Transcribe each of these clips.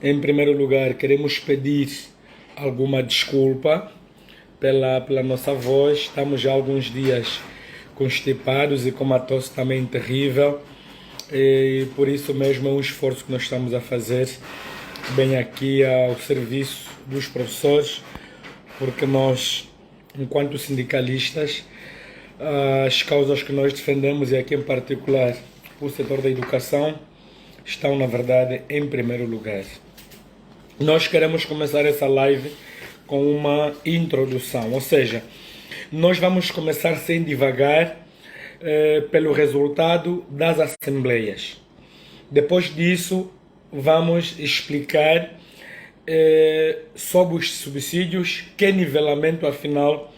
Em primeiro lugar, queremos pedir alguma desculpa pela nossa voz. Estamos já há alguns dias constipados e com uma tosse também terrível. E por isso mesmo é um esforço que nós estamos a fazer bem aqui ao serviço dos professores, porque nós, enquanto sindicalistas, as causas que nós defendemos, e aqui em particular o setor da educação, estão na verdade em primeiro lugar. Nós queremos começar essa live com uma introdução, ou seja, nós vamos começar sem divagar pelo resultado das assembleias. Depois disso, vamos explicar sobre os subsídios, que nivelamento afinal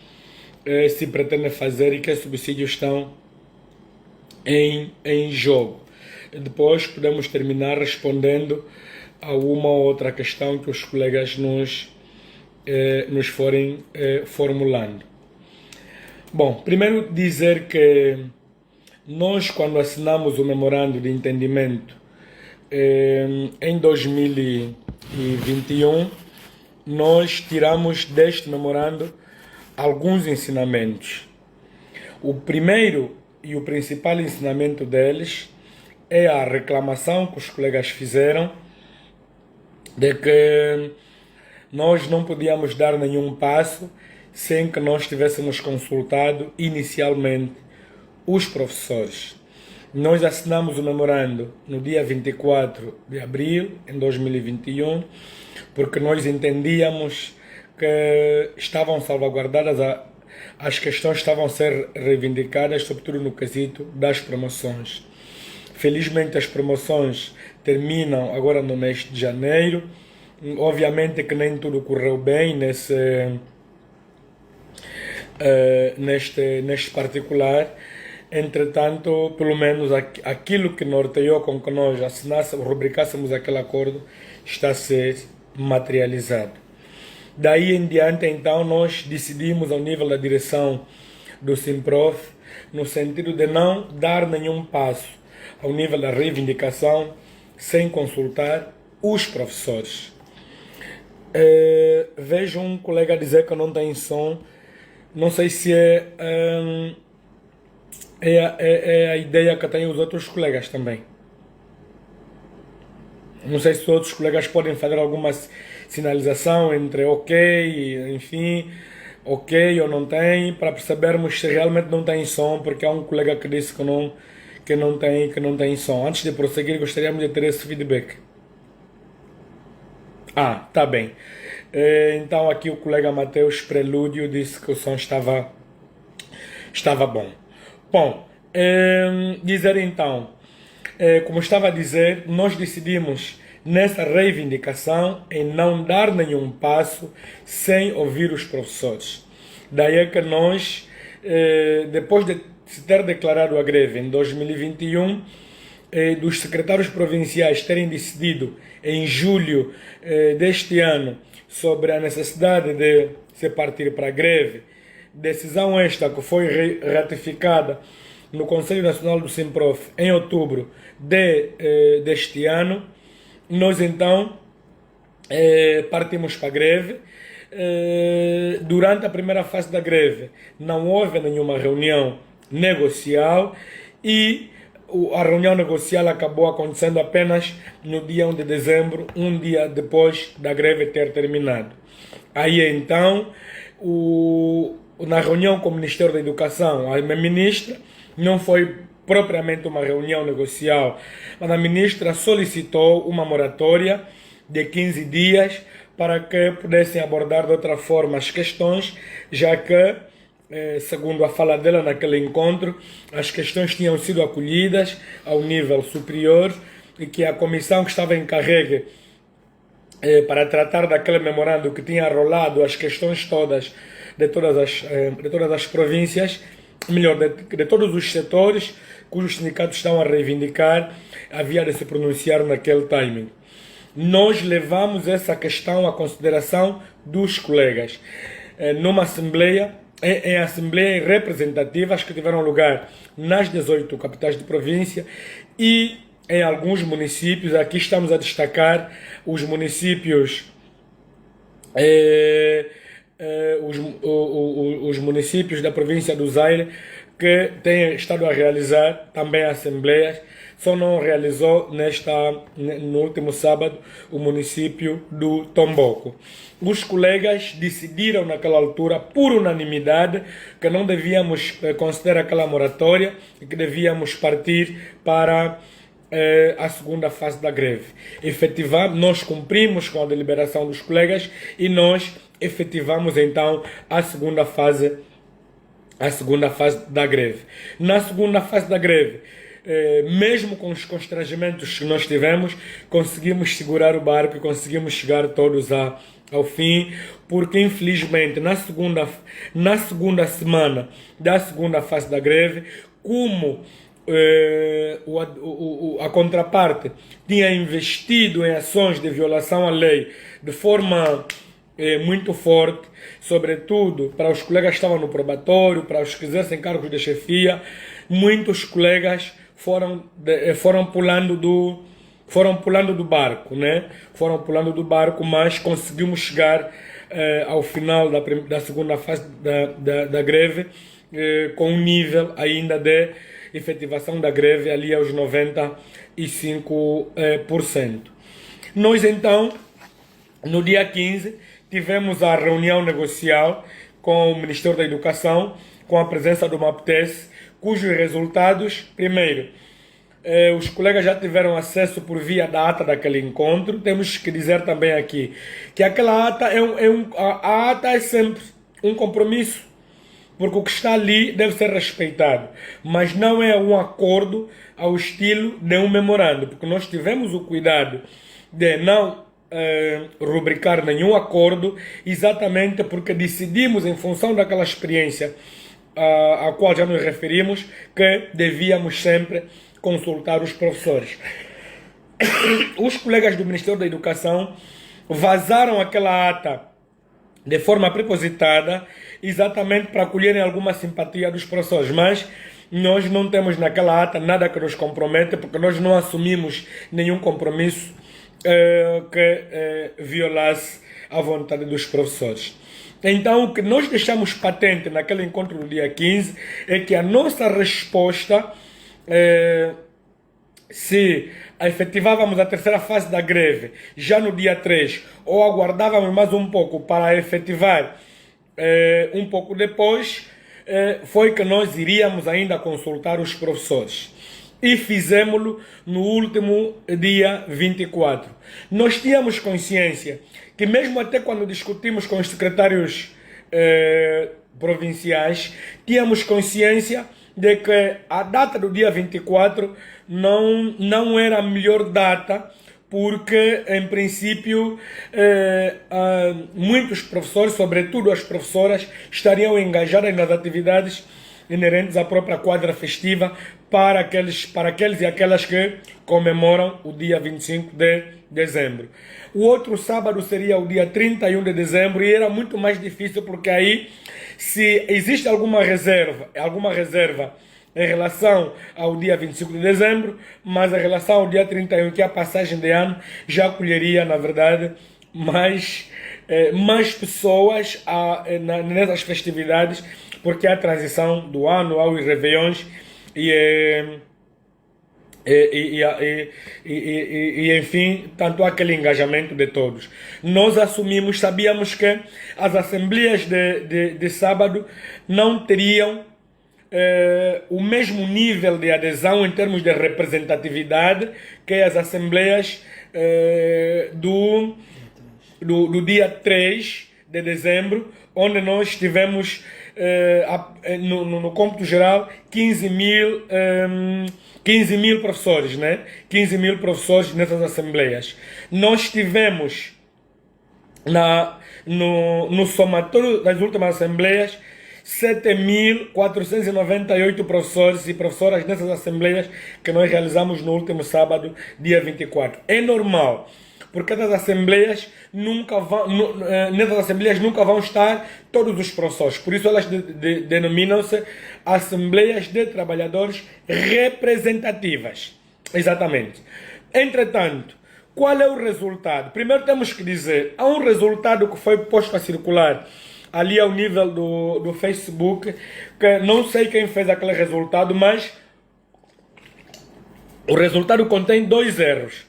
se pretende fazer e que subsídios estão em jogo. Depois podemos terminar respondendo a uma ou outra questão que os colegas nos forem formulando. Bom, primeiro dizer que nós, quando assinamos o memorando de entendimento em 2021, nós tiramos deste memorando alguns ensinamentos. O primeiro e o principal ensinamento deles é a reclamação que os colegas fizeram de que nós não podíamos dar nenhum passo sem que nós tivéssemos consultado inicialmente os professores. Nós assinamos o memorando no dia 24 de abril de 2021, porque nós entendíamos que estavam salvaguardadas, as questões estavam a ser reivindicadas, sobretudo no quesito das promoções. Felizmente as promoções terminam agora no mês de janeiro. Obviamente que nem tudo correu bem neste particular. Entretanto, pelo menos aquilo que norteou com que nós rubricássemos aquele acordo está a ser materializado. Daí em diante, então, nós decidimos ao nível da direção do Simprof, no sentido de não dar nenhum passo ao nível da reivindicação sem consultar os professores. Vejo um colega dizer que não tem som. Não sei se é a ideia que têm os outros colegas também. Não sei se os outros colegas podem fazer alguma sinalização entre ok, enfim, ok ou não tem, para percebermos se realmente não tem som, porque há um colega que disse que não tem som. Antes de prosseguir, gostaríamos de ter esse feedback. Tá bem. Então aqui o colega Matheus Prelúdio disse que o som estava bom. Bom, dizer então, como estava a dizer, nós decidimos nessa reivindicação em não dar nenhum passo sem ouvir os professores. Daí é que nós, depois de se ter declarado a greve em 2021, dos secretários provinciais terem decidido em julho deste ano sobre a necessidade de se partir para a greve, decisão esta que foi ratificada no Conselho Nacional do Simprof em outubro deste ano, nós então partimos para a greve. Durante a primeira fase da greve não houve nenhuma reunião negocial e a reunião negocial acabou acontecendo apenas no dia 1 de dezembro, um dia depois da greve ter terminado. Aí então, na reunião com o Ministério da Educação, a ministra, não foi propriamente uma reunião negocial, mas a ministra solicitou uma moratória de 15 dias para que pudessem abordar de outra forma as questões, já que, segundo a fala dela naquele encontro, as questões tinham sido acolhidas ao nível superior e que a comissão que estava encarregue para tratar daquele memorando que tinha rolado as questões todas de todas as províncias, melhor, de todos os setores cujos sindicatos estão a reivindicar, havia de se pronunciar naquele timing. Nós levamos essa questão à consideração dos colegas numa assembleia, em assembleias representativas que tiveram lugar nas 18 capitais de província, e em alguns municípios. Aqui estamos a destacar os municípios, os municípios da província do Zaire, que têm estado a realizar também assembleias. Só não realizou no último sábado o município do Tomboco. Os colegas decidiram naquela altura, por unanimidade, que não devíamos considerar aquela moratória e que devíamos partir para a segunda fase da greve. Nós cumprimos com a deliberação dos colegas e nós efetivamos então a segunda fase da greve. Na segunda fase da greve, mesmo com os constrangimentos que nós tivemos, conseguimos segurar o barco e conseguimos chegar todos ao fim, porque infelizmente na segunda semana da segunda fase da greve, como a contraparte tinha investido em ações de violação à lei de forma muito forte, sobretudo para os colegas que estavam no probatório, para os que exercem cargos de chefia, muitos colegas foram pulando do barco, né? Foram pulando do barco, mas conseguimos chegar ao final da segunda fase da greve com um nível ainda de efetivação da greve ali aos 95%. Nós então, no dia 15, tivemos a reunião negocial com o Ministério da Educação, com a presença do MAPTES, cujos resultados, primeiro, os colegas já tiveram acesso por via da ata daquele encontro. Temos que dizer também aqui que aquela ata a ata é sempre um compromisso, porque o que está ali deve ser respeitado, mas não é um acordo ao estilo de um memorando, porque nós tivemos o cuidado de não rubricar nenhum acordo, exatamente porque decidimos, em função daquela experiência a qual já nos referimos, que devíamos sempre consultar os professores. Os colegas do Ministério da Educação vazaram aquela ata de forma prepositada, exatamente para colherem alguma simpatia dos professores, mas nós não temos naquela ata nada que nos comprometa, porque nós não assumimos nenhum compromisso que violasse a vontade dos professores. Então, o que nós deixamos patente naquele encontro do dia 15 é que a nossa resposta, se efetivávamos a terceira fase da greve já no dia 3, ou aguardávamos mais um pouco para efetivar um pouco depois, foi que nós iríamos ainda consultar os professores. E fizemos-lo no último dia 24. Nós tínhamos consciência que mesmo até quando discutimos com os secretários provinciais, tínhamos consciência de que a data do dia 24 não era a melhor data, porque, em princípio, muitos professores, sobretudo as professoras, estariam engajadas nas atividades inerentes à própria quadra festiva para aqueles e aquelas que comemoram o dia 25 de dezembro. O outro sábado seria o dia 31 de dezembro e era muito mais difícil, porque aí, se existe alguma reserva em relação ao dia 25 de dezembro, mas em relação ao dia 31, que é a passagem de ano, já colheria, na verdade, mais pessoas nessas festividades, porque é a transição do ano aos réveillons e enfim, tanto aquele engajamento de todos. Nós sabíamos que as assembleias de sábado não teriam o mesmo nível de adesão em termos de representatividade que as assembleias do dia 3 de dezembro, onde nós tivemos no cômputo geral 15 mil professores, né? 15 mil professores nessas assembleias. Nós tivemos no somatório das últimas assembleias 7.498 professores e professoras nessas assembleias que nós realizamos no último sábado, dia 24. É normal, porque nessas assembleias nunca vão estar todos os professores. Por isso elas denominam-se assembleias de trabalhadores representativas. Exatamente. Entretanto, qual é o resultado? Primeiro temos que dizer, há um resultado que foi posto a circular ali ao nível do Facebook, que não sei quem fez aquele resultado, mas o resultado contém 2 erros.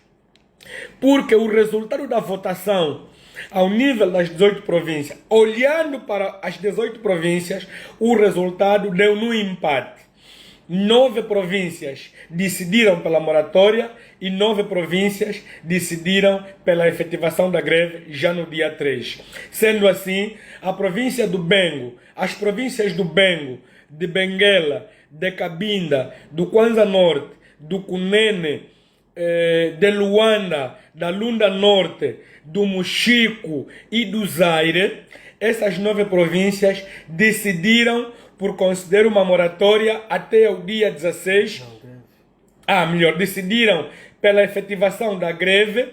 Porque o resultado da votação ao nível das 18 províncias, olhando para as 18 províncias, o resultado deu no empate. 9 províncias decidiram pela moratória e 9 províncias decidiram pela efetivação da greve já no dia 3. Sendo assim, a província do Bengo, as províncias do Bengo, de Benguela, de Cabinda, do Kwanza Norte, do Cunene, de Luanda, da Lunda Norte, do Mochico e do Zaire, essas 9 províncias decidiram por conceder uma moratória até o dia 16. Decidiram pela efetivação da greve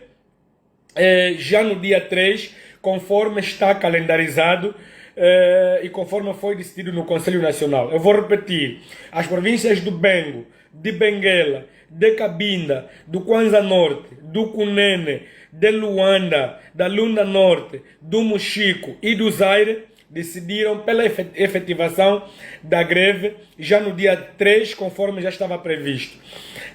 já no dia 3, conforme está calendarizado e conforme foi decidido no Conselho Nacional. Eu vou repetir: as províncias do Bengo, de Benguela, de Cabinda, do Kwanza Norte, do Cunene, de Luanda, da Lunda Norte, do Mochico e do Zaire decidiram pela efetivação da greve já no dia 3, conforme já estava previsto.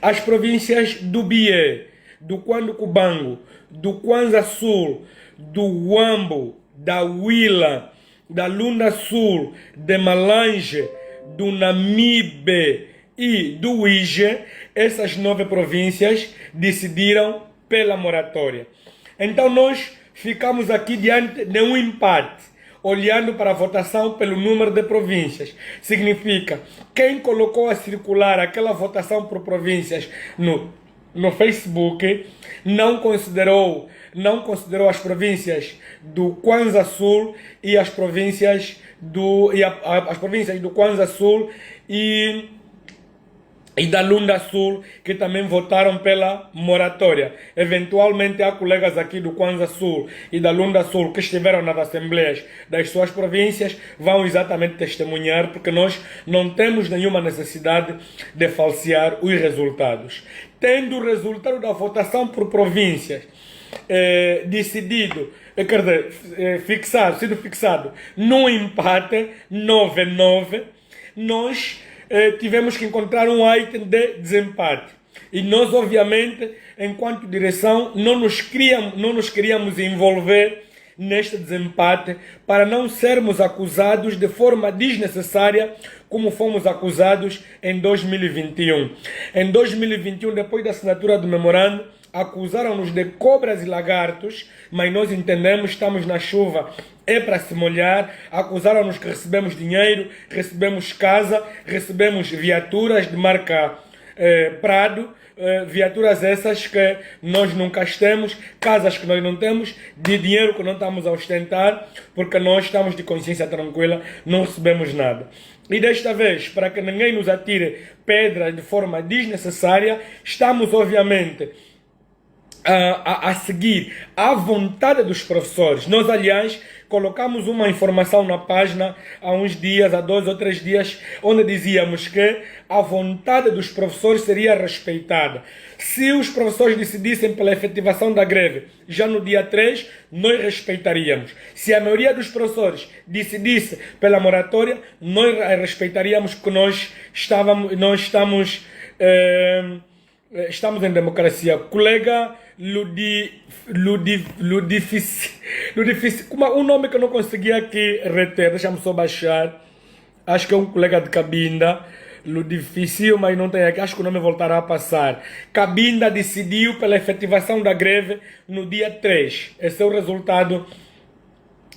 As províncias do Bié, do Cubango, do Kwanza Sul, do Huambo, da Huila, da Lunda Sul, de Malange, do Namibe e do Uige, essas 9 províncias decidiram pela moratória. Então nós ficamos aqui diante de um empate, olhando para a votação pelo número de províncias. Significa, quem colocou a circular aquela votação por províncias no Facebook não considerou as províncias do Kwanza Sul e as províncias as províncias do Kwanza Sul e da Lunda Sul, que também votaram pela moratória. Eventualmente há colegas aqui do Kwanza Sul e da Lunda Sul que estiveram nas assembleias das suas províncias, vão exatamente testemunhar, porque nós não temos nenhuma necessidade de falsear os resultados. Tendo o resultado da votação por províncias sido fixado no empate 9-9, nós tivemos que encontrar um item de desempate. E nós, obviamente, enquanto direção, não nos queríamos envolver neste desempate para não sermos acusados de forma desnecessária como fomos acusados em 2021. Em 2021, depois da assinatura do memorando, acusaram-nos de cobras e lagartos, mas nós entendemos, estamos na chuva, é para se molhar. Acusaram-nos que recebemos dinheiro, recebemos casa, recebemos viaturas de marca Prado, viaturas essas que nós nunca temos, casas que nós não temos, de dinheiro que não estamos a ostentar, porque nós estamos de consciência tranquila, não recebemos nada. E desta vez, para que ninguém nos atire pedras de forma desnecessária, estamos obviamente a seguir a vontade dos professores. Nós, aliás, colocamos uma informação na página há uns dias, há 2 ou 3 dias, onde dizíamos que a vontade dos professores seria respeitada. Se os professores decidissem pela efetivação da greve já no dia 3, nós respeitaríamos. Se a maioria dos professores decidisse pela moratória, nós respeitaríamos, porque nós estamos em democracia. Colega um nome que eu não consegui aqui reter, deixa-me só baixar. Acho que é um colega de Cabinda, Ludifício, mas não tem aqui, acho que o nome voltará a passar. Cabinda decidiu pela efetivação da greve no dia 3. Esse é o resultado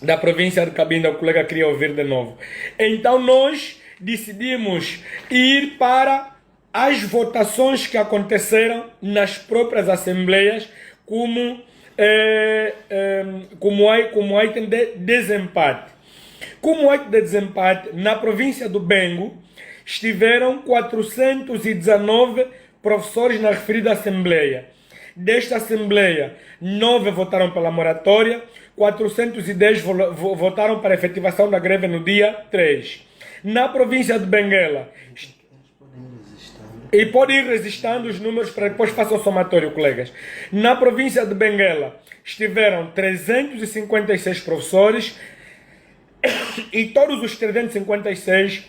da província de Cabinda, o colega queria ouvir de novo. Então nós decidimos ir para as votações que aconteceram nas próprias assembleias como item de desempate. Como item de desempate, na província do Bengo, estiveram 419 professores na referida assembleia. Desta assembleia, 9 votaram pela moratória, 410 votaram para a efetivação da greve no dia 3. Na província de Benguela, E pode ir registrando os números para depois façam o somatório, colegas. Na província de Benguela estiveram 356 professores e todos os 356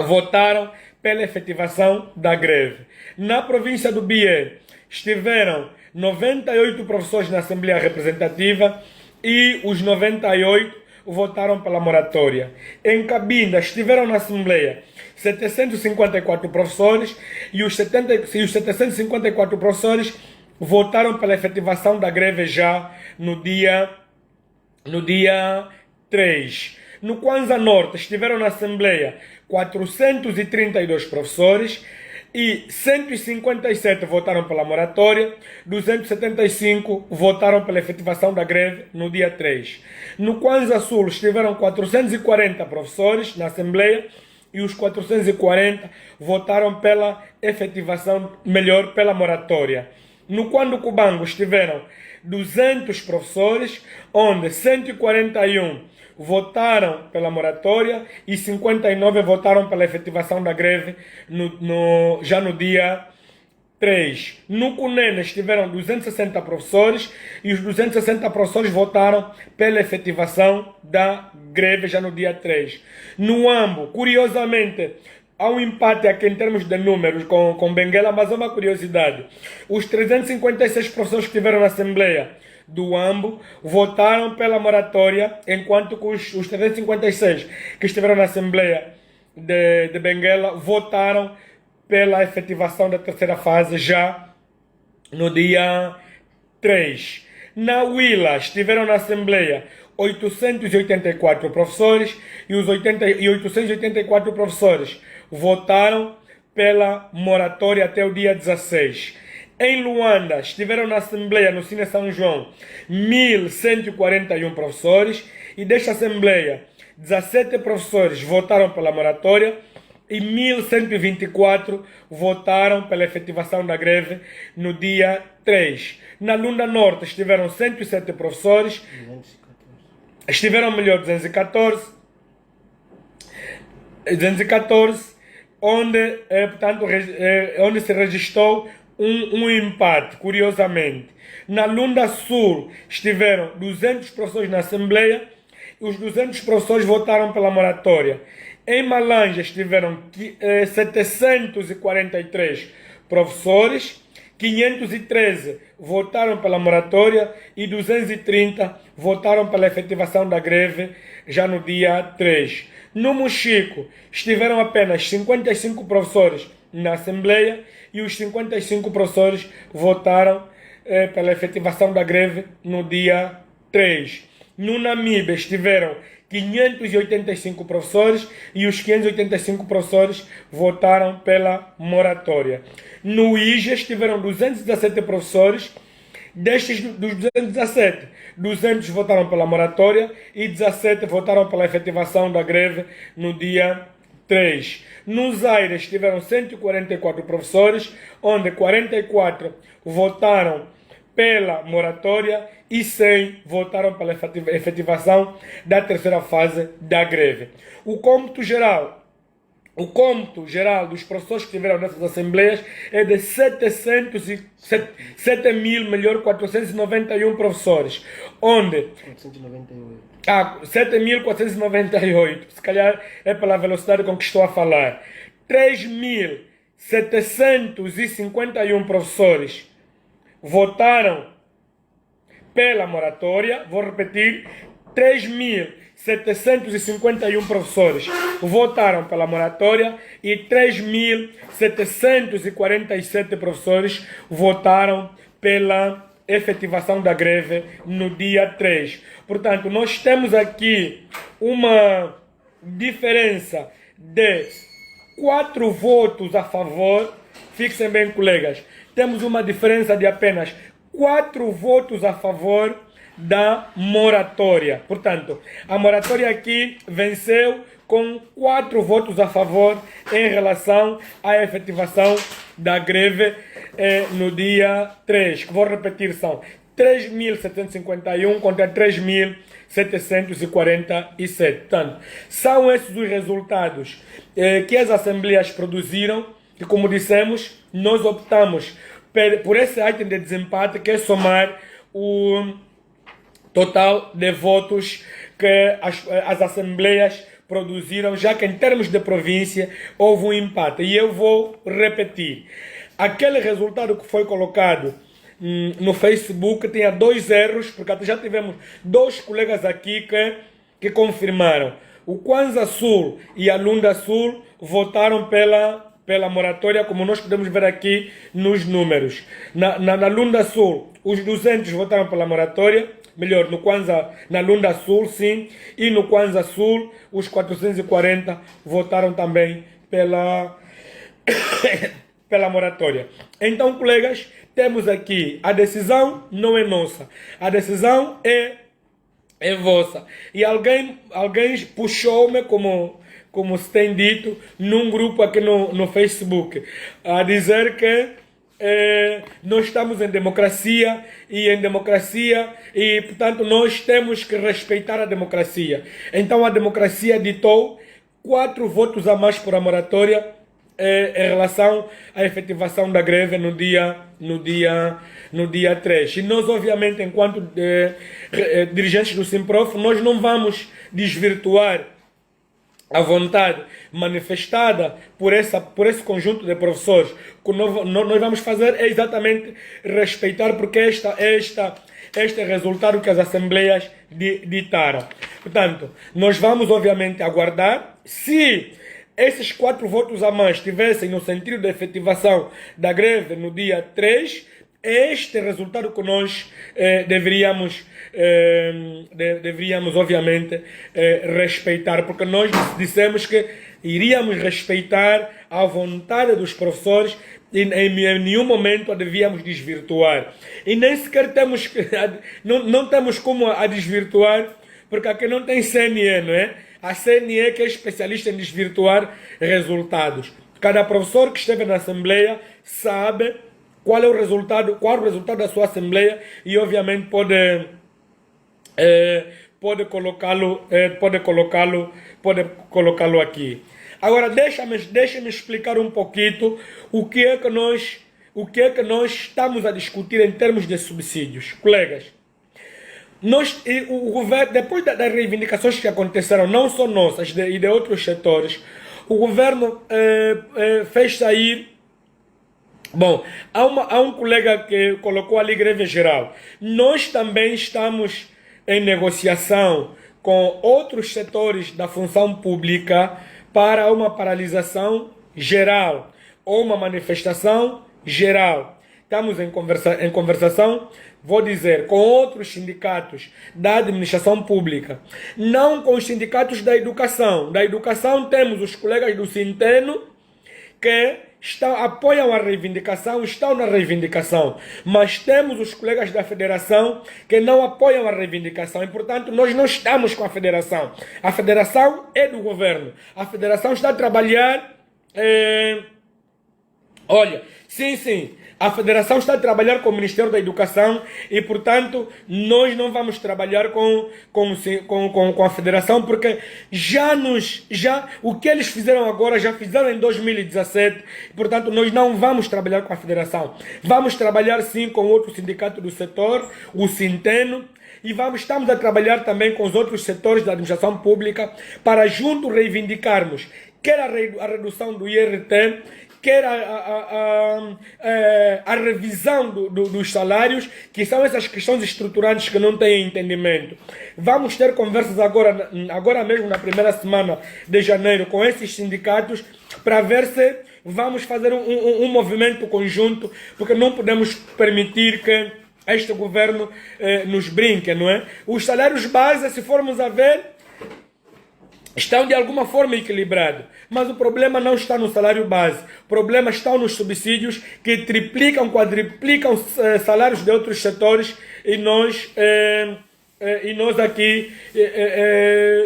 votaram pela efetivação da greve. Na província do Bié estiveram 98 professores na Assembleia Representativa e os 98 votaram pela moratória. Em Cabinda estiveram na Assembleia 754 professores e os 754 professores votaram pela efetivação da greve já no dia 3. No Kwanza Norte estiveram na Assembleia 432 professores e 157 votaram pela moratória, 275 votaram pela efetivação da greve no dia 3. No Kwanza Sul estiveram 440 professores na Assembleia e os 440 votaram pela efetivação, melhor, pela moratória. No Kwanza Cubango estiveram 200 professores, onde 141 votaram pela moratória e 59 votaram pela efetivação da greve já no dia 3. No Cunene estiveram 260 professores e os 260 professores votaram pela efetivação da greve já no dia 3. No Ambo, curiosamente, há um empate aqui em termos de números com Benguela, mas é uma curiosidade. Os 356 professores que estiveram na Assembleia do Ambo votaram pela moratória, enquanto que os 356 que estiveram na Assembleia de Benguela votaram pela efetivação da terceira fase já no dia 3. Na Huila estiveram na Assembleia 884 professores e os 884 professores votaram pela moratória até o dia 16. Em Luanda estiveram na Assembleia no Cine São João 1.141 professores e desta Assembleia 17 professores votaram pela moratória e 1.124 votaram pela efetivação da greve no dia 3. Na Lunda Norte estiveram 107 professores, 214, onde se registrou um empate, curiosamente. Na Lunda Sul estiveram 200 professores na Assembleia e os 200 professores votaram pela moratória. Em Malanja estiveram 743 professores, 513 votaram pela moratória e 230 votaram pela efetivação da greve já no dia 3. No Mochico estiveram apenas 55 professores na Assembleia e os 55 professores votaram pela efetivação da greve no dia 3. No Namibe estiveram 585 professores e os 585 professores votaram pela moratória. No IJA estiveram 217 professores, destes dos 217, 200 votaram pela moratória e 17 votaram pela efetivação da greve no dia 3. No Zaire estiveram 144 professores, onde 44 votaram pela moratória e 100 votaram pela efetivação da terceira fase da greve. O cômputo geral dos professores que estiveram nessas assembleias é de 7.491 professores, onde 7.498, se calhar é pela velocidade com que estou a falar, 3.751 professores votaram pela moratória. Vou repetir, 3.751 professores votaram pela moratória e 3.747 professores votaram pela efetivação da greve no dia 3. Portanto, nós temos aqui uma diferença de 4 votos a favor. Fixem bem, colegas. Temos uma diferença de apenas 4 votos a favor da moratória. Portanto, a moratória aqui venceu com 4 votos a favor em relação à efetivação da greve no dia 3. Que vou repetir, são 3.751 contra 3.747. Portanto, são esses os resultados que as assembleias produziram que, como dissemos, nós optamos por esse item de desempate, que é somar o total de votos que as assembleias produziram, já que em termos de província houve um empate. E eu vou repetir. Aquele resultado que foi colocado no Facebook tinha 2 erros, porque até já tivemos 2 colegas aqui que confirmaram. O Kwanza Sul e a Lunda Sul votaram pela moratória, como nós podemos ver aqui nos números. Na Lunda Sul, os 200 votaram pela moratória, melhor, na Lunda Sul, sim, e no Kwanza Sul, os 440 votaram também pela moratória. Então, colegas, temos aqui, a decisão não é nossa, a decisão é vossa. E alguém puxou-me, como se tem dito, num grupo aqui no Facebook, a dizer que nós estamos em democracia, e portanto nós temos que respeitar a democracia. Então a democracia ditou 4 votos a mais por a moratória em relação à efetivação da greve no dia 3. E nós, obviamente, enquanto dirigentes do Simprof, nós não vamos desvirtuar a vontade manifestada por esse conjunto de professores. O que nós vamos fazer é exatamente respeitar, porque este é o resultado que as assembleias ditaram. Portanto, nós vamos, obviamente, aguardar. Se esses 4 votos a mais estivessem no sentido da efetivação da greve no dia 3, este resultado que nós deveríamos, obviamente, respeitar, porque nós dissemos que iríamos respeitar a vontade dos professores e em nenhum momento a devíamos desvirtuar. E nem sequer não temos como a desvirtuar, porque aqui não tem CNE, não é? A CNE que é especialista em desvirtuar resultados. Cada professor que esteve na Assembleia sabe qual é o resultado da sua Assembleia e, obviamente, pode colocá-lo aqui. Agora, deixa-me explicar um pouquinho o que é que nós estamos a discutir em termos de subsídios. Colegas, o governo, depois das reivindicações que aconteceram, não só nossas e de outros setores, o governo fez sair. Bom, há um colega que colocou ali greve geral. Nós também estamos em negociação com outros setores da função pública para uma paralisação geral ou uma manifestação geral. Estamos em conversação, vou dizer, com outros sindicatos da administração pública, não com os sindicatos da educação. Da educação temos os colegas do Centeno que apoiam a reivindicação, estão na reivindicação, mas temos os colegas da federação que não apoiam a reivindicação e, portanto, nós não estamos com a federação. A federação é do governo. A federação está a trabalhar... Sim, a federação está a trabalhar com o Ministério da Educação e, portanto, nós não vamos trabalhar com a federação, porque o que eles fizeram agora já fizeram em 2017, e, portanto, nós não vamos trabalhar com a federação. Vamos trabalhar sim com outro sindicato do setor, o Centeno, e estamos a trabalhar também com os outros setores da administração pública para juntos reivindicarmos quer a redução do IRT, quer a revisão dos salários, que são essas questões estruturantes que não têm entendimento. Vamos ter conversas agora mesmo, na primeira semana de janeiro, com esses sindicatos, para ver se vamos fazer um movimento conjunto, porque não podemos permitir que este governo nos brinque, não é? Os salários base, se formos a ver, estão de alguma forma equilibrados, mas o problema não está no salário base, o problema está nos subsídios que triplicam, quadriplicam salários de outros setores e nós aqui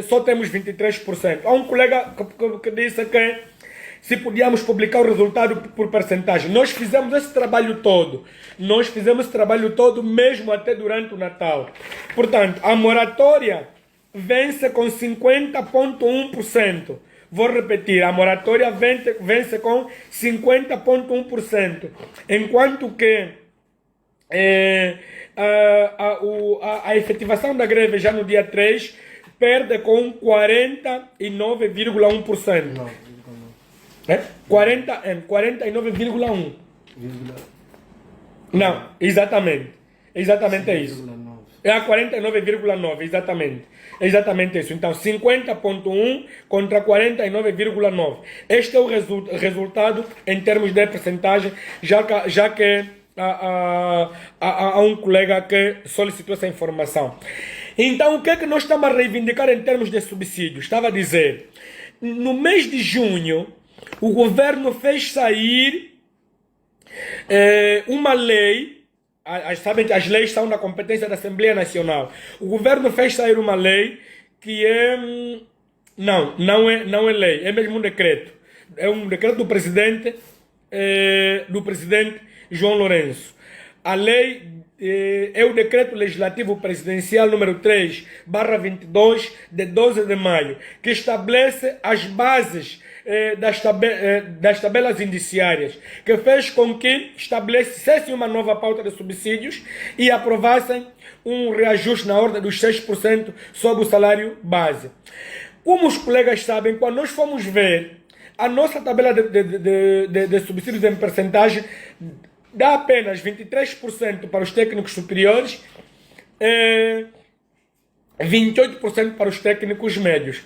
só temos 23%. Há um colega que disse que se podíamos publicar o resultado por percentagem. Nós fizemos esse trabalho todo, mesmo até durante o Natal. Portanto, a moratória vence com 50,1%. vou repetir, a moratória vence com 50,1%, enquanto que a efetivação da greve já no dia 3 perde com 49,1%. É? 49,1%. Não, exatamente. Exatamente é isso. É a 49,9%, exatamente. Exatamente isso. Então, 50,1 contra 49,9. Este é o resultado em termos de percentagem, já que há um colega que solicitou essa informação. Então, o que é que nós estamos a reivindicar em termos de subsídios? Estava a dizer, no mês de junho, o governo fez sair uma lei. Sabem que as leis são da competência da Assembleia Nacional. O governo fez sair uma lei que é... Não é lei, é mesmo um decreto. É um decreto do presidente João Lourenço. A lei é o decreto legislativo presidencial número 3/22 de 12 de maio, que estabelece as bases das tabelas indiciárias, que fez com que estabelecessem uma nova pauta de subsídios e aprovassem um reajuste na ordem dos 6% sobre o salário base. Como os colegas sabem, quando nós fomos ver a nossa tabela de subsídios em percentagem, dá apenas 23% para os técnicos superiores, 28% para os técnicos médios.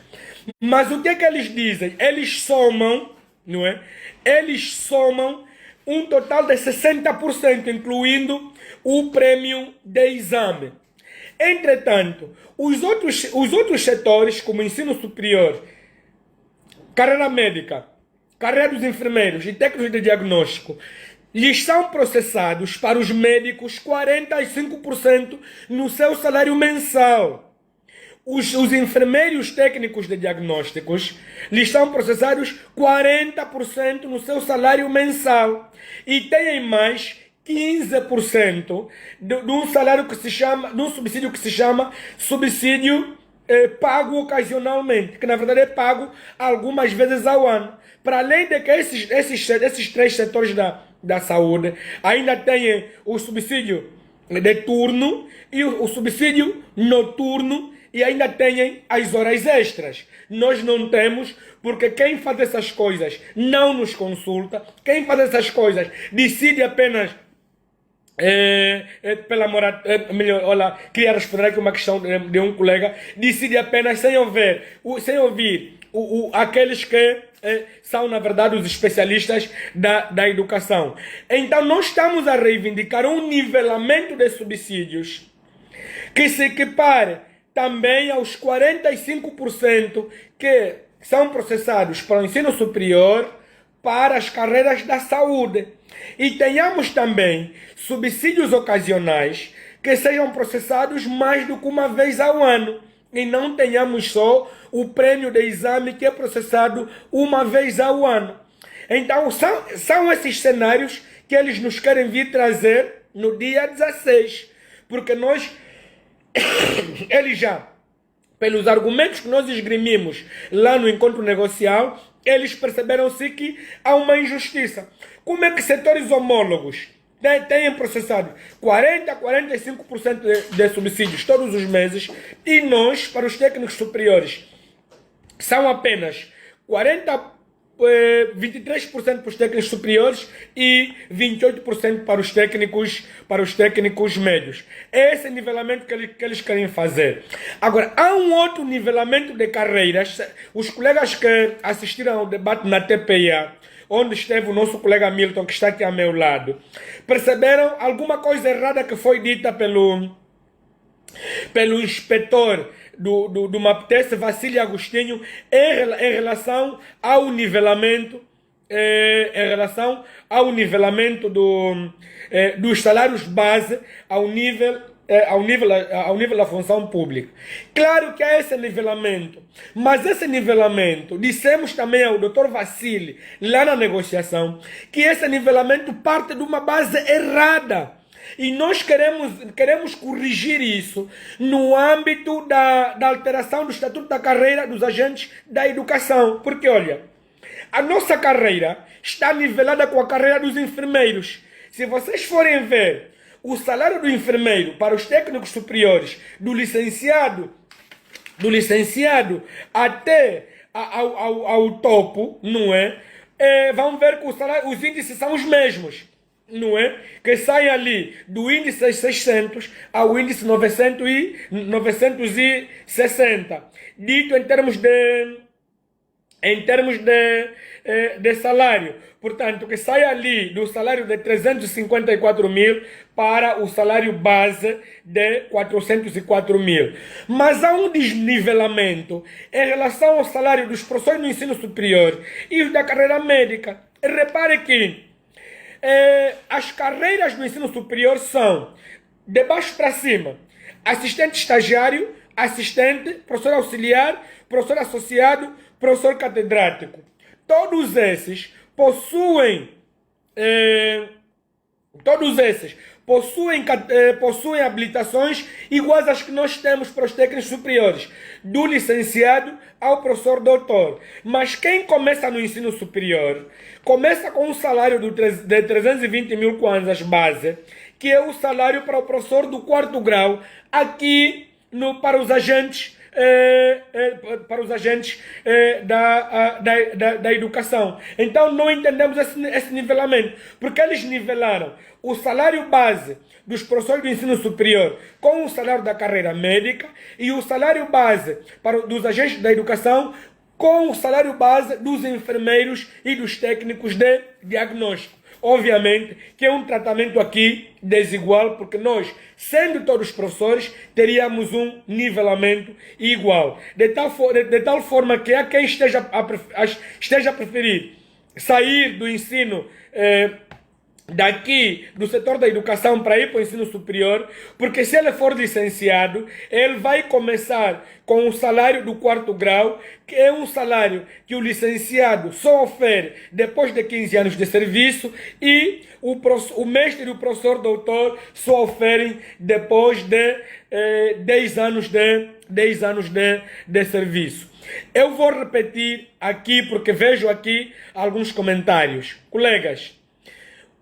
Mas o que é que eles dizem? Eles somam, não é? Eles somam um total de 60%, incluindo o prêmio de exame. Entretanto, os outros setores, como ensino superior, carreira médica, carreira dos enfermeiros e técnicos de diagnóstico, lhes são processados para os médicos 45% no seu salário mensal. Os enfermeiros técnicos de diagnósticos lhes são processados 40% no seu salário mensal e têm mais 15% de um salário que se chama, de um subsídio que se chama subsídio pago ocasionalmente, que na verdade é pago algumas vezes ao ano. Para além de que esses três setores da saúde ainda têm o subsídio de turno e o subsídio noturno e ainda têm as horas extras. Nós não temos, porque quem faz essas coisas não nos consulta, quem faz essas coisas decide apenas pela melhor, olha, queria responder aqui uma questão de um colega, decide apenas sem ouvir aqueles que são, na verdade, os especialistas da educação. Então, nós estamos a reivindicar um nivelamento de subsídios que se equipare também aos 45% que são processados para o ensino superior, para as carreiras da saúde. E tenhamos também subsídios ocasionais que sejam processados mais do que uma vez ao ano. E não tenhamos só o prêmio de exame que é processado uma vez ao ano. Então, são esses cenários que eles nos querem vir trazer no dia 16. Porque eles já, pelos argumentos que nós esgrimimos lá no encontro negocial, eles perceberam-se que há uma injustiça. Como é que setores homólogos têm processado 40% a 45% de subsídios todos os meses e nós, para os técnicos superiores, são apenas 23% para os técnicos superiores e 28% para os técnicos médios. É esse nivelamento que eles querem fazer. Agora, há um outro nivelamento de carreiras. Os colegas que assistiram ao debate na TPIA, onde esteve o nosso colega Milton, que está aqui ao meu lado, perceberam alguma coisa errada que foi dita pelo inspetor do MAPTES, Vassílio Agostinho, em relação ao nivelamento, dos salários base ao nível da função pública. Claro que há esse nivelamento, mas esse nivelamento, dissemos também ao Dr. Vassílio, lá na negociação, que esse nivelamento parte de uma base errada. E nós queremos corrigir isso no âmbito da alteração do Estatuto da Carreira dos Agentes da Educação. Porque, olha, a nossa carreira está nivelada com a carreira dos enfermeiros. Se vocês forem ver o salário do enfermeiro para os técnicos superiores, do licenciado até ao topo, não é? Vão ver que os índices são os mesmos, não é? Que saem ali do índice 600 ao índice 960, dito em termos de salário. Portanto, que sai ali do salário de 354 mil para o salário base de 404 mil. Mas há um desnivelamento em relação ao salário dos professores do ensino superior e os da carreira médica. Repare que as carreiras do ensino superior são, de baixo para cima, assistente estagiário, assistente, professor auxiliar, professor associado, professor catedrático. Todos esses possuem habilitações iguais às que nós temos para os técnicos superiores, do licenciado ao professor doutor. Mas quem começa no ensino superior, começa com um salário de 320 mil kwanzas base, que é o salário para o professor do 4º grau, aqui para os agentes da educação. Então não entendemos esse nivelamento, porque eles nivelaram o salário base dos professores do ensino superior com o salário da carreira médica e o salário base dos agentes da educação com o salário base dos enfermeiros e dos técnicos de diagnóstico. Obviamente que é um tratamento aqui desigual, porque nós, sendo todos professores, teríamos um nivelamento igual. De tal forma que há quem esteja a preferir sair do ensino daqui do setor da educação para ir para o ensino superior, porque se ele for licenciado, ele vai começar com o salário do 4º grau, que é um salário que o licenciado só ofere depois de 15 anos de serviço, e o mestre e o professor doutor só oferem depois de 10 anos de serviço. Eu vou repetir aqui, porque vejo aqui alguns comentários. Colegas,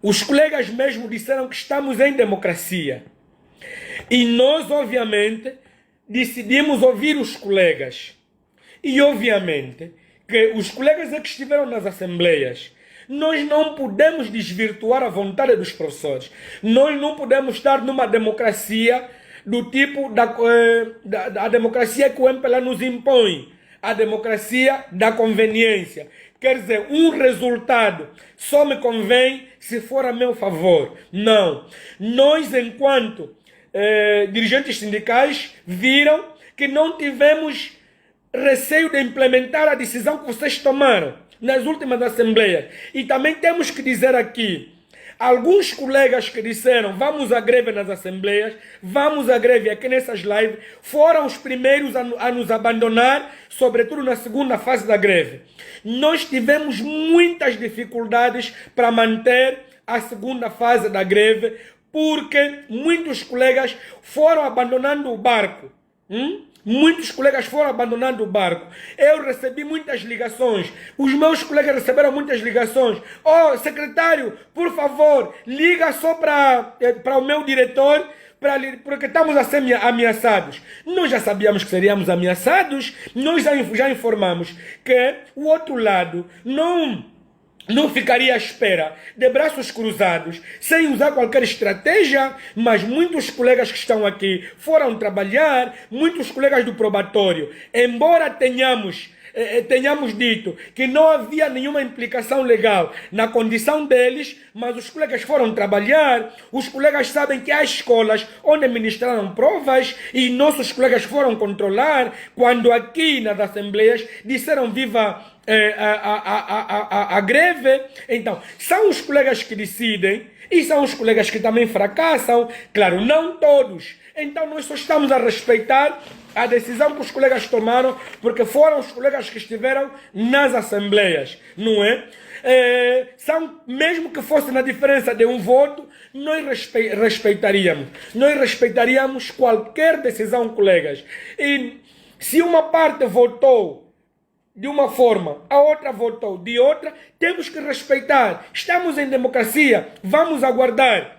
os colegas mesmo disseram que estamos em democracia. E nós, obviamente, decidimos ouvir os colegas. E, obviamente, que os colegas é que estiveram nas assembleias. Nós não podemos desvirtuar a vontade dos professores. Nós não podemos estar numa democracia do tipo da democracia que o MPLA nos impõe. A democracia da conveniência. Quer dizer, um resultado só me convém se for a meu favor. Não. Nós, enquanto dirigentes sindicais, viram que não tivemos receio de implementar a decisão que vocês tomaram nas últimas assembleias. E também temos que dizer aqui, alguns colegas que disseram vamos à greve nas assembleias, vamos à greve aqui nessas lives, foram os primeiros a nos abandonar, sobretudo na segunda fase da greve. Nós tivemos muitas dificuldades para manter a segunda fase da greve, porque muitos colegas foram abandonando o barco. Muitos colegas foram abandonando o barco. Eu recebi muitas ligações. Os meus colegas receberam muitas ligações. Oh, secretário, por favor, liga só para o meu diretor, porque estamos a ser ameaçados. Nós já sabíamos que seríamos ameaçados. Nós já informamos que o outro lado não ficaria à espera de braços cruzados, sem usar qualquer estratégia, mas muitos colegas que estão aqui foram trabalhar, muitos colegas do probatório, embora tenhamos dito que não havia nenhuma implicação legal na condição deles, mas os colegas foram trabalhar, os colegas sabem que há escolas onde ministraram provas e nossos colegas foram controlar, quando aqui nas assembleias disseram viva a greve. Então, são os colegas que decidem E são os colegas que também fracassam, claro, não todos. Então nós só estamos a respeitar a decisão que os colegas tomaram, porque foram os colegas que estiveram nas assembleias, não é? Mesmo que fosse na diferença de um voto, nós respeitaríamos. Nós respeitaríamos qualquer decisão, colegas. E se uma parte votou de uma forma, a outra votou de outra, temos que respeitar. Estamos em democracia, vamos aguardar.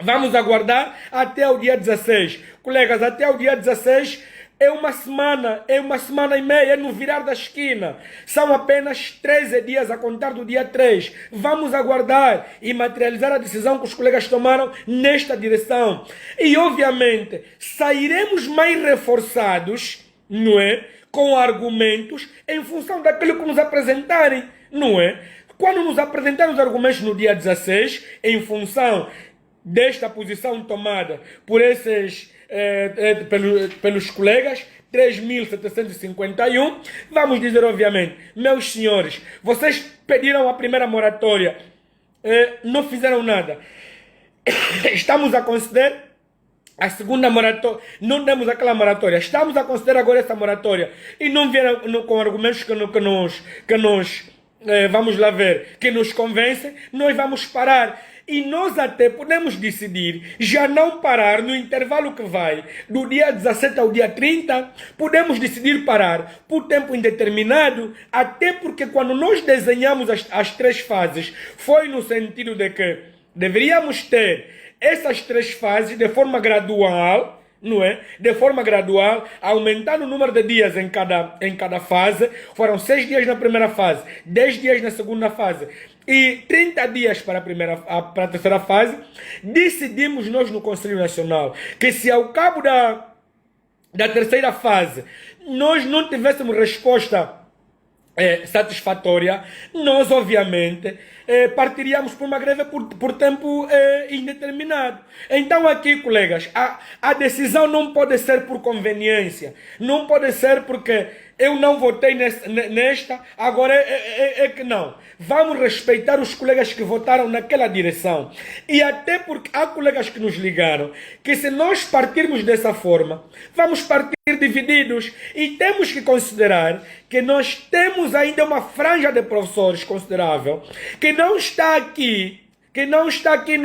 Vamos aguardar até o dia 16. Colegas, até o dia 16 é uma semana e meia, é no virar da esquina. São apenas 13 dias a contar do dia 3. Vamos aguardar e materializar a decisão que os colegas tomaram nesta direção. E, obviamente, sairemos mais reforçados, não é? Com argumentos em função daquilo que nos apresentarem, não é? Quando nos apresentarem os argumentos no dia 16, em função desta posição tomada por esses pelos colegas, 3.751, vamos dizer obviamente, meus senhores, vocês pediram a primeira moratória, não fizeram nada. Estamos a considerar a segunda moratória, não demos aquela moratória, estamos a considerar agora essa moratória e não vieram com argumentos que nos vamos lá ver, que nos convencem, nós vamos parar. E nós até podemos decidir já não parar no intervalo que vai do dia 17 ao dia 30, podemos decidir parar por tempo indeterminado, até porque quando nós desenhamos as 3 fases, foi no sentido de que deveríamos ter essas 3 fases de forma gradual, não é? De forma gradual, aumentando o número de dias em cada fase. Foram 6 dias na primeira fase, 10 dias na segunda fase e 30 dias para a terceira fase. Decidimos nós no Conselho Nacional que se ao cabo da terceira fase nós não tivéssemos resposta satisfatória, nós obviamente partiríamos por uma greve por tempo indeterminado. Então aqui, colegas, a decisão não pode ser por conveniência, não pode ser porque eu não votei nesta, agora é que não. Vamos respeitar os colegas que votaram naquela direção. E até porque há colegas que nos ligaram que se nós partirmos dessa forma, vamos partir divididos. E temos que considerar que nós temos ainda uma franja de professores considerável que não está aqui, que não está aqui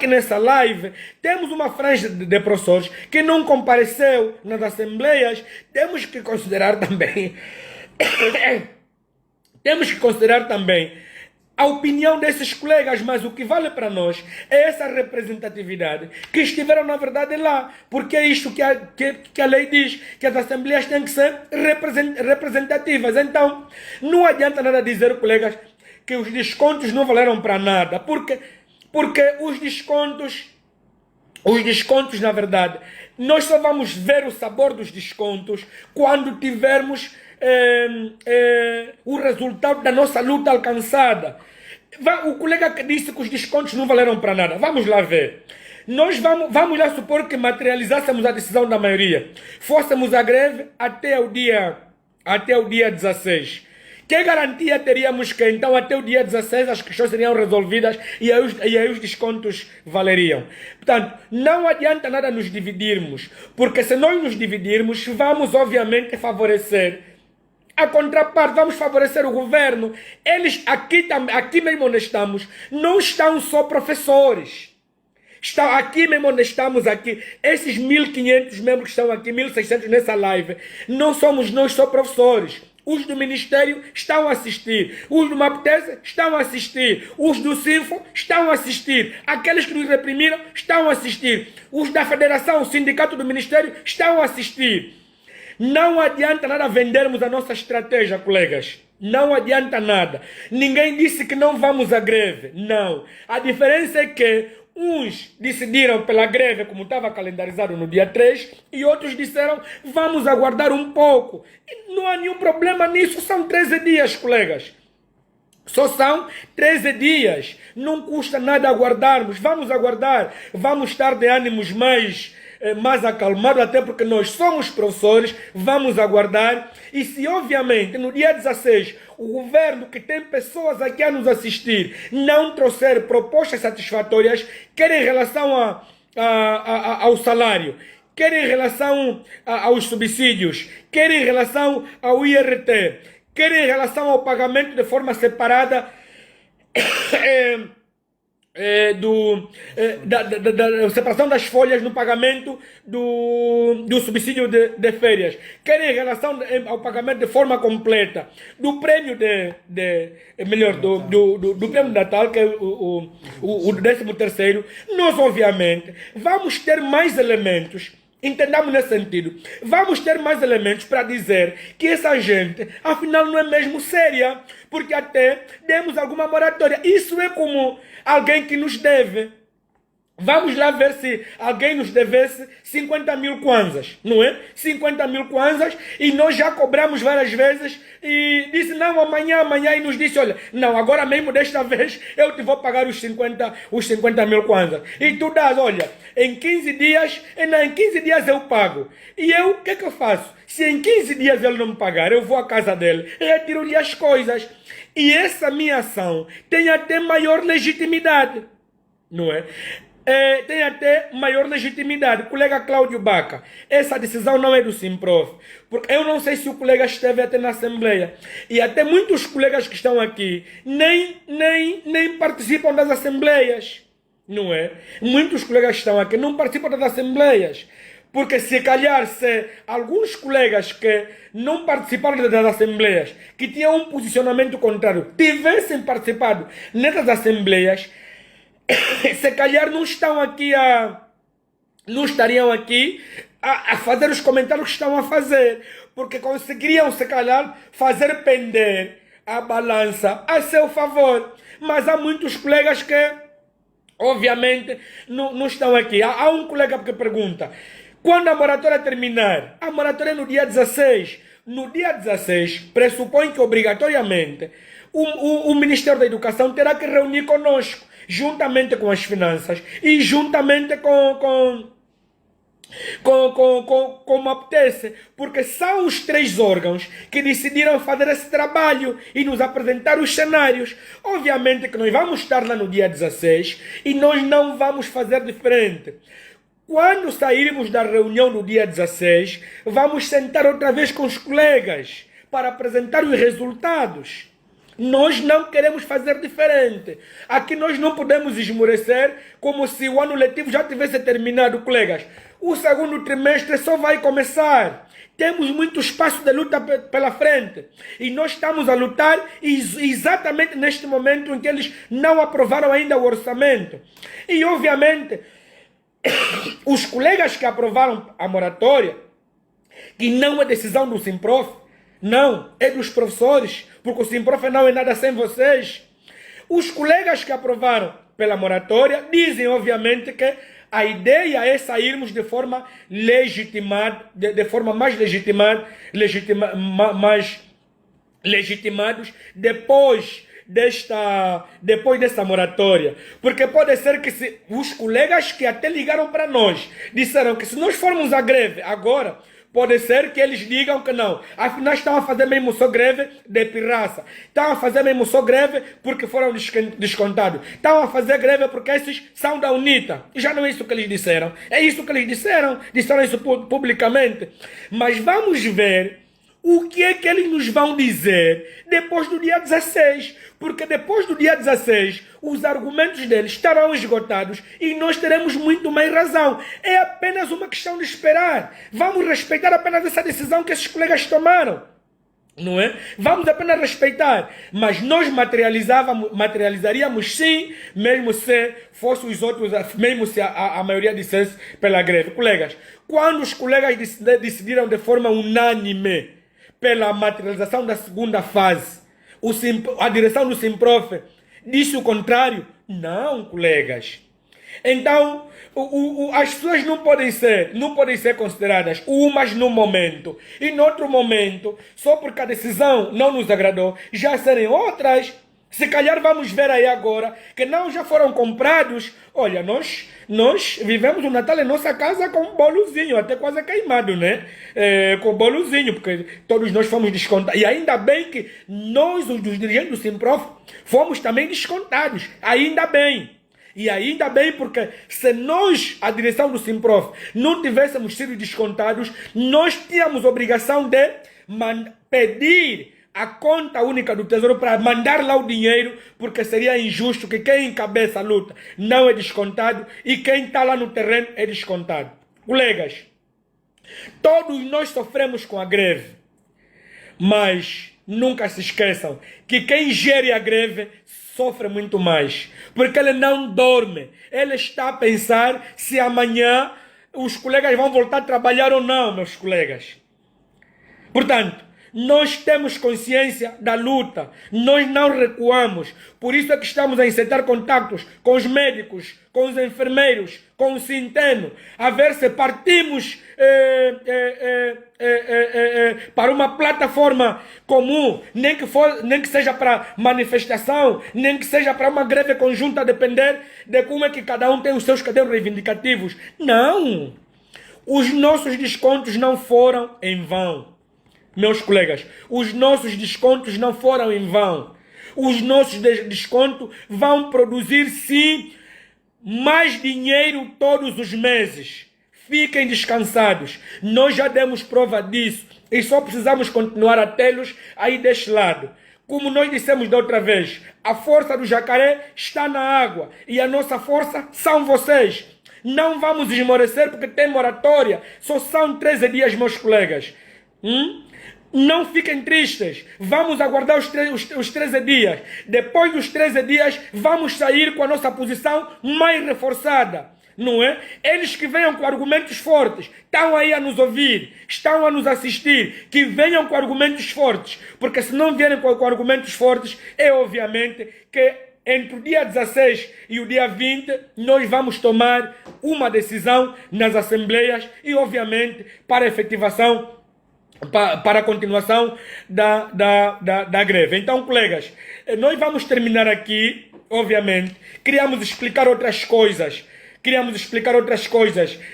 nessa live. Temos uma franja de professores que não compareceu nas assembleias. Temos que considerar também a opinião desses colegas, mas o que vale para nós é essa representatividade que estiveram na verdade lá, porque é isto que a lei diz, que as assembleias têm que ser representativas. Então não adianta nada dizer, colegas, que os descontos não valeram para nada, porque os descontos, na verdade, nós só vamos ver o sabor dos descontos quando tivermos o resultado da nossa luta alcançada. O colega que disse que os descontos não valeram para nada, vamos lá ver. Nós vamos lá supor que materializássemos a decisão da maioria, fôssemos à greve até o dia 16. Que garantia teríamos que então até o dia 16 as questões seriam resolvidas e aí os descontos valeriam? Portanto, não adianta nada nos dividirmos, porque se nós nos dividirmos, vamos obviamente favorecer a contraparte, vamos favorecer o governo. Eles aqui mesmo onde estamos, não estão só professores. Aqui mesmo onde estamos aqui, esses 1.500 membros que estão aqui, 1.600 nessa live, não somos nós só professores. Os do Ministério estão a assistir. Os do MAPTES estão a assistir. Os do CINFO estão a assistir. Aqueles que nos reprimiram estão a assistir. Os da Federação, o Sindicato do Ministério estão a assistir. Não adianta nada vendermos a nossa estratégia, colegas. Não adianta nada. Ninguém disse que não vamos à greve. Não. A diferença é que uns decidiram pela greve, como estava calendarizado no dia 3, e outros disseram, vamos aguardar um pouco. E não há nenhum problema nisso, são 13 dias, colegas. Só são 13 dias. Não custa nada aguardarmos. Vamos aguardar. Vamos estar de ânimos mais mais acalmado, até porque nós somos professores, vamos aguardar. E se, obviamente, no dia 16, o governo, que tem pessoas aqui a nos assistir, não trouxer propostas satisfatórias, quer em relação ao salário, quer em relação aos subsídios, quer em relação ao IRT, quer em relação ao pagamento de forma separada da separação das folhas no pagamento do subsídio de férias, quer em relação ao pagamento de forma completa do prêmio do prêmio de Natal, que é o 13º, nós obviamente vamos ter mais elementos. Entendamos nesse sentido. Vamos ter mais elementos para dizer que essa gente, afinal, não é mesmo séria. Porque até demos alguma moratória. Isso é como alguém que nos deve. Vamos lá ver se alguém nos devesse 50 mil kwanzas, não é? 50 mil kwanzas, e nós já cobramos várias vezes e disse, não, amanhã, e nos disse, olha, não, agora mesmo desta vez eu te vou pagar os 50 mil kwanzas. E tu dás, olha, em 15 dias eu pago. E eu, o que é que eu faço? Se em 15 dias ele não me pagar, eu vou à casa dele e retiro-lhe as coisas. E essa minha ação tem até maior legitimidade, não é? Tem até maior legitimidade. Colega Cláudio Baca, essa decisão não é do Simprof, porque eu não sei se o colega esteve até na Assembleia, e até muitos colegas que estão aqui nem participam das Assembleias, não é? Muitos colegas que estão aqui não participam das Assembleias, porque se calhar se alguns colegas que não participaram das Assembleias, que tinham um posicionamento contrário, tivessem participado nessas Assembleias, se calhar não estariam aqui a fazer os comentários que estão a fazer, porque conseguiriam, se calhar, fazer pender a balança a seu favor. Mas há muitos colegas que, obviamente, não estão aqui. Há um colega que pergunta, quando a moratória terminar? A moratória é no dia 16. No dia 16, pressupõe que, obrigatoriamente, o Ministério da Educação terá que reunir conosco, juntamente com as finanças e juntamente como apetece, porque são os 3 órgãos que decidiram fazer esse trabalho e nos apresentar os cenários. Obviamente que nós vamos estar lá no dia 16 e nós não vamos fazer diferente. Quando sairmos da reunião no dia 16, vamos sentar outra vez com os colegas para apresentar os resultados. Nós não queremos fazer diferente. Aqui nós não podemos esmorecer como se o ano letivo já tivesse terminado, colegas. O segundo trimestre só vai começar. Temos muito espaço de luta pela frente. E nós estamos a lutar exatamente neste momento em que eles não aprovaram ainda o orçamento. E, obviamente, os colegas que aprovaram a moratória, que não é decisão do Simprof, não, é dos professores, porque o Simprof não é nada sem vocês. Os colegas que aprovaram pela moratória dizem, obviamente, que a ideia é sairmos de forma legitimada, de forma mais mais legitimados depois dessa moratória. Porque pode ser que os colegas que até ligaram para nós disseram que se nós formos à greve agora, pode ser que eles digam que não. Afinal, estão a fazer mesmo só greve de pirraça. Estão a fazer mesmo só greve porque foram descontados. Estão a fazer greve porque esses são da UNITA. E já não é isso que eles disseram. É isso que eles disseram. Disseram isso publicamente. Mas vamos ver o que é que eles nos vão dizer depois do dia 16. Porque depois do dia 16, os argumentos deles estarão esgotados e nós teremos muito mais razão. É apenas uma questão de esperar. Vamos respeitar apenas essa decisão que esses colegas tomaram. Não é? Vamos apenas respeitar. Mas nós materializaríamos sim, mesmo se fossem os outros, mesmo se a maioria dissesse pela greve. Colegas, quando os colegas decidiram de forma unânime pela materialização da segunda fase, a direção do Simprof disse o contrário? Não, colegas. Então, as pessoas não podem ser consideradas umas num momento e no outro momento, só porque a decisão não nos agradou, já serem outras. Se calhar vamos ver aí agora que não já foram comprados. Olha, nós vivemos o Natal em nossa casa com um bolozinho, até quase queimado, né? Com bolozinho, porque todos nós fomos descontados. E ainda bem que nós, os dos dirigentes do Simprof, fomos também descontados. Ainda bem. E ainda bem porque se nós, a direção do Simprof, não tivéssemos sido descontados, nós tínhamos obrigação de pedir a conta única do Tesouro para mandar lá o dinheiro, porque seria injusto que quem encabeça a luta não é descontado e quem está lá no terreno é descontado. Colegas, todos nós sofremos com a greve, mas nunca se esqueçam que quem gere a greve sofre muito mais, porque ele não dorme, ele está a pensar se amanhã os colegas vão voltar a trabalhar ou não, meus colegas. Portanto, nós temos consciência da luta, nós não recuamos, por isso é que estamos a insetar contactos com os médicos, com os enfermeiros, com o Sinteno, a ver se partimos para uma plataforma comum, nem que seja para manifestação, nem que seja para uma greve conjunta, a depender de como é que cada um tem os seus cadernos reivindicativos. Não! Os nossos descontos não foram em vão. Meus colegas, os nossos descontos não foram em vão. Os nossos descontos vão produzir, sim, mais dinheiro todos os meses. Fiquem descansados. Nós já demos prova disso e só precisamos continuar a tê-los aí deste lado. Como nós dissemos da outra vez, a força do jacaré está na água e a nossa força são vocês. Não vamos esmorecer porque tem moratória. Só são 13 dias, meus colegas. Não fiquem tristes, vamos aguardar os 13 dias. Depois dos 13 dias, vamos sair com a nossa posição mais reforçada, não é? Eles que venham com argumentos fortes, estão aí a nos ouvir, estão a nos assistir, que venham com argumentos fortes, porque se não vierem com argumentos fortes, é obviamente que entre o dia 16 e o dia 20, nós vamos tomar uma decisão nas assembleias e, obviamente, para a efetivação, para a continuação da greve. Então, colegas, nós vamos terminar aqui, obviamente. Queríamos explicar outras coisas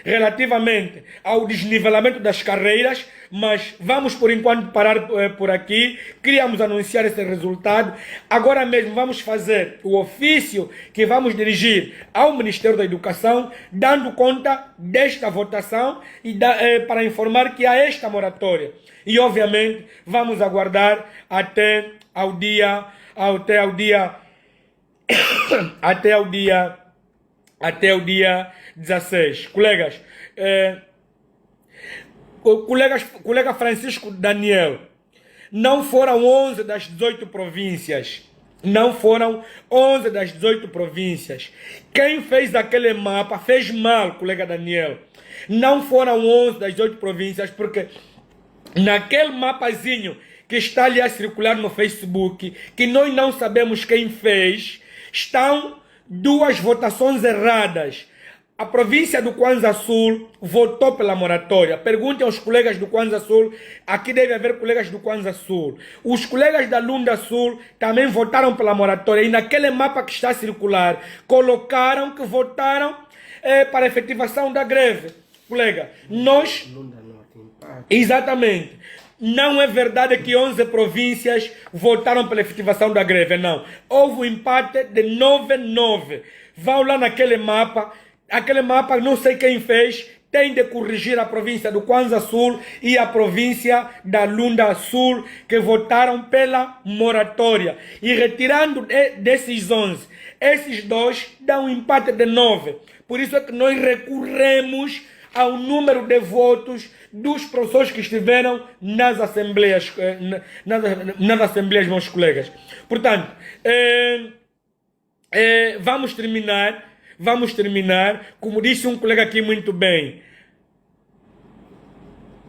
relativamente ao desnivelamento das carreiras, mas vamos por enquanto parar por aqui. Queríamos anunciar esse resultado. Agora mesmo vamos fazer o ofício que vamos dirigir ao Ministério da Educação, dando conta desta votação e para informar que há esta moratória. E obviamente vamos aguardar até ao dia 16. Colegas, colega Francisco Daniel, não foram 11 das 18 províncias. Não foram 11 das 18 províncias. Quem fez aquele mapa fez mal, colega Daniel. Não foram 11 das 18 províncias, porque naquele mapazinho que está ali a circular no Facebook, que nós não sabemos quem fez, estão duas votações erradas. A província do Kwanza Sul votou pela moratória. Perguntem aos colegas do Kwanza Sul. Aqui deve haver colegas do Kwanza Sul. Os colegas da Lunda Sul também votaram pela moratória. E naquele mapa que está a circular, colocaram que votaram para a efetivação da greve. Colega, nós... Exatamente. Não é verdade que 11 províncias votaram pela efetivação da greve, não. Houve um empate de 9-9. Vão lá naquele mapa. Aquele mapa, não sei quem fez, tem de corrigir a província do Kwanza Sul e a província da Lunda Sul, que votaram pela moratória. E retirando desses 11, esses dois dão um empate de 9. Por isso é que nós recorremos ao número de votos dos professores que estiveram nas assembleias, nas assembleias, meus colegas. Portanto, vamos terminar, como disse um colega aqui muito bem.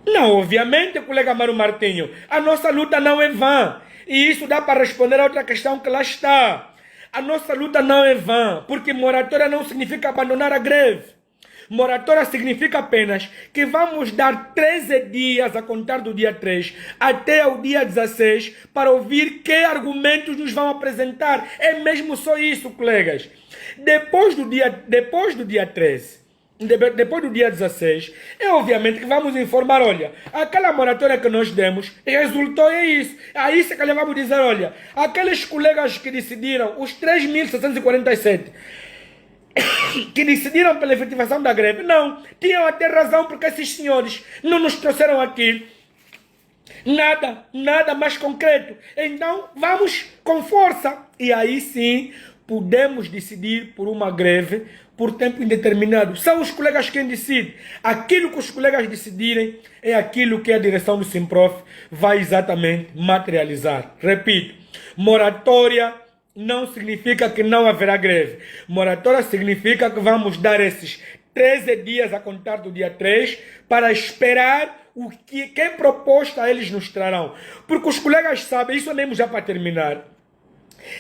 Não, obviamente, colega Mário Martinho, a nossa luta não é vã. E isso dá para responder a outra questão que lá está. A nossa luta não é vã, porque moratória não significa abandonar a greve. Moratória significa apenas que vamos dar 13 dias a contar do dia 3 até o dia 16 para ouvir que argumentos nos vão apresentar. É mesmo só isso, colegas. Depois do dia 13, depois do dia 16, é obviamente que vamos informar, olha, aquela moratória que nós demos resultou em isso. Aí se calhar vamos dizer, olha, aqueles colegas que decidiram, os 3.647, que decidiram pela efetivação da greve, não, tinham até razão, porque esses senhores não nos trouxeram aqui nada mais concreto. Então vamos com força, e aí sim podemos decidir por uma greve por tempo indeterminado. São os colegas quem decidem. Aquilo que os colegas decidirem é aquilo que a direção do Simprof vai exatamente materializar. Repito, moratória não significa que não haverá greve. Moratória significa que vamos dar esses 13 dias a contar do dia 3 para esperar que proposta eles nos trarão. Porque os colegas sabem, isso mesmo já para terminar,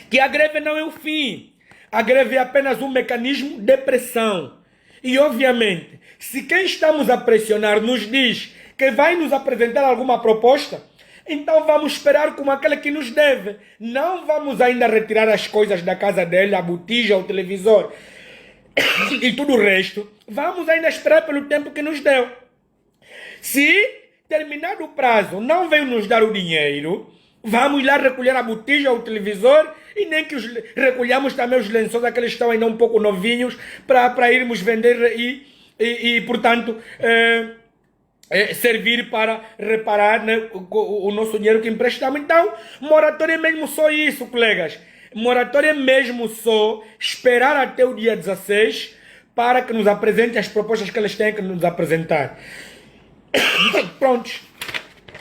que a greve não é o fim. A greve é apenas um mecanismo de pressão. E, obviamente, se quem estamos a pressionar nos diz que vai nos apresentar alguma proposta, então vamos esperar como aquela que nos deve. Não vamos ainda retirar as coisas da casa dele, a botija, o televisor e tudo o resto. Vamos ainda esperar pelo tempo que nos deu. Se terminado o prazo não veio nos dar o dinheiro, vamos lá recolher a botija, o televisor, e nem que recolhamos também os lençóis, aqueles que estão ainda um pouco novinhos, para irmos vender e portanto, servir para reparar, né, o nosso dinheiro que emprestamos. Então, moratória é mesmo só isso, colegas. Moratória é mesmo só esperar até o dia 16 para que nos apresentem as propostas que eles têm que nos apresentar. Prontos.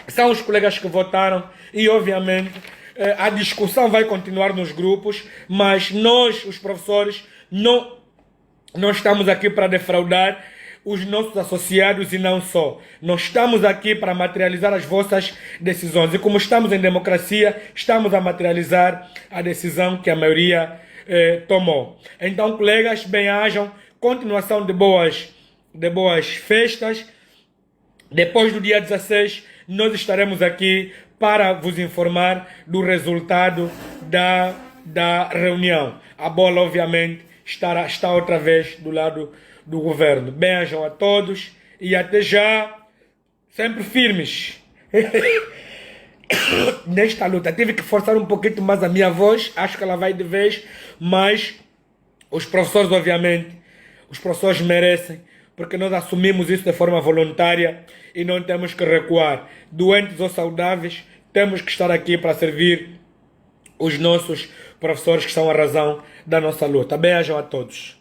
São os colegas que votaram e, obviamente, a discussão vai continuar nos grupos, mas nós, os professores, não estamos aqui para defraudar os nossos associados e não só. Nós estamos aqui para materializar as vossas decisões. E como estamos em democracia, estamos a materializar a decisão que a maioria tomou. Então, colegas, bem-ajam, continuação de boas festas. Depois do dia 16, nós estaremos aqui para vos informar do resultado da reunião. A bola, obviamente, está outra vez do lado do governo. Beijam a todos e até já, sempre firmes. Nesta luta, tive que forçar um pouquinho mais a minha voz, acho que ela vai de vez, mas os professores, obviamente, os professores merecem, porque nós assumimos isso de forma voluntária e não temos que recuar. Doentes ou saudáveis, temos que estar aqui para servir os nossos professores que são a razão da nossa luta. Beijão a todos.